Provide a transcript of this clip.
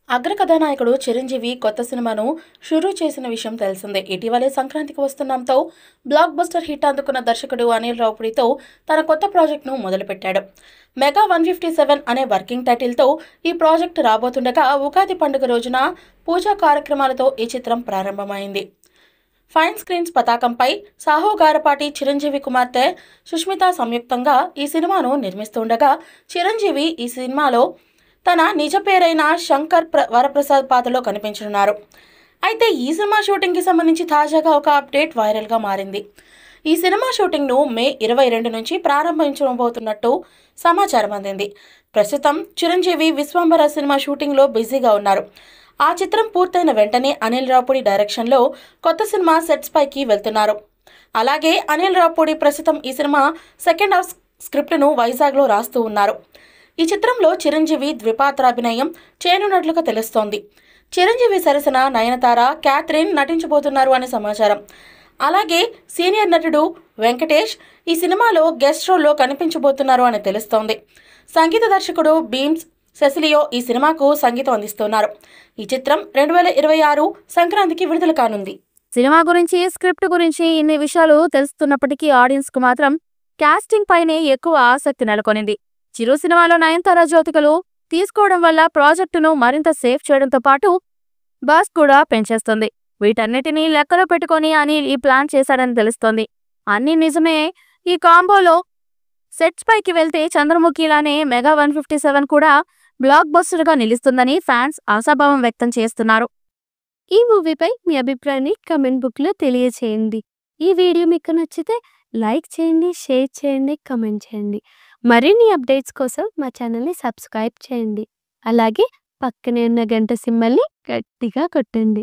అగ్ర కథానాయకుడు చిరంజీవి కొత్త సినిమాను షురూ చేసిన విషయం తెలిసిందే. ఇటీవలే సంక్రాంతికి వస్తున్నాంతో బ్లాక్ బస్టర్ హిట్ అందుకున్న దర్శకుడు అనిల్ రావుపుడితో తన కొత్త ప్రాజెక్టును మొదలుపెట్టాడు. మెగా 157 అనే వర్కింగ్ టైటిల్తో ఈ ప్రాజెక్టు రాబోతుండగా ఉగాది పండుగ రోజున పూజా కార్యక్రమాలతో ఈ చిత్రం ప్రారంభమైంది. ఫైన్ స్క్రీన్స్ పతాకంపై సాహో గారపాటి, చిరంజీవి కుమార్తె సుష్మిత సంయుక్తంగా ఈ సినిమాను నిర్మిస్తుండగా చిరంజీవి ఈ సినిమాలో తన నిజ పేరైన శంకర్ వరప్రసాద్ పాత్రలో కనిపించనున్నారు. అయితే ఈ సినిమా షూటింగ్కి సంబంధించి తాజాగా ఒక అప్డేట్ వైరల్గా మారింది. ఈ సినిమా షూటింగ్ను మే 22 నుంచి ప్రారంభించబోతున్నట్టు సమాచారం అందింది. ప్రస్తుతం చిరంజీవి విశ్వంబర సినిమా షూటింగ్లో బిజీగా ఉన్నారు. ఆ చిత్రం పూర్తయిన వెంటనే అనిల్ రావుపుడి డైరెక్షన్లో కొత్త సినిమా సెట్స్ పైకి వెళ్తున్నారు. అలాగే అనిల్ రావుపుడి ప్రస్తుతం ఈ సినిమా సెకండ్ హాఫ్ స్క్రిప్ట్ను వైజాగ్లో రాస్తూ ఉన్నారు. ఈ చిత్రంలో చిరంజీవి ద్విపాత్రాభినయం చేయనున్నట్లుగా తెలుస్తోంది. చిరంజీవి సరసన నయనతార, క్యాథరిన్ నటించబోతున్నారు అనే సమాచారం. అలాగే సీనియర్ నటుడు వెంకటేష్ ఈ సినిమాలో గెస్ట్ రోల్లో కనిపించబోతున్నారు అని తెలుస్తోంది. సంగీత దర్శకుడు బీమ్స్ సెసిలియో ఈ సినిమాకు సంగీతం అందిస్తున్నారు. ఈ చిత్రం 2026 సంక్రాంతికి విడుదల కానుంది. సినిమా గురించి, స్క్రిప్ట్ గురించి ఇన్ని విషయాలు తెలుస్తున్నప్పటికీ ఆడియన్స్ కు మాత్రం కాస్టింగ్ పైనే ఎక్కువ ఆసక్తి నెలకొనింది. చిరు సినిమాలో నయనతార జ్యోతికలు తీసుకోవడం వల్ల ప్రాజెక్టును మరింత సేఫ్ చేయడంతో పాటు బస్ కూడా పెంచేస్తుంది. వీటన్నిటినీ లెక్కలో పెట్టుకొని అనిల్ ఈ ప్లాన్ చేశాడని తెలుస్తోంది. అన్నీ నిజమే. ఈ కాంబోలో సెట్స్ పైకి వెళ్తే చంద్రముఖిలానే మెగా 157 కూడా బ్లాక్ బస్టర్గా నిలుస్తుందని ఫ్యాన్స్ ఆశాభావం వ్యక్తం చేస్తున్నారు. ఈ మూవీపై మీ అభిప్రాయాన్ని కమెంట్ బుక్లో తెలియచేయండి. ఈ వీడియో మీకు నచ్చితే లైక్ చేయండి, షేర్ చేయండి, కమెంట్ చేయండి. మరిన్ని అప్డేట్స్ కోసం మా ఛానల్ని సబ్స్క్రైబ్ చేయండి. అలాగే పక్కనే ఉన్న గంట సింబల్ని గట్టిగా కొట్టండి.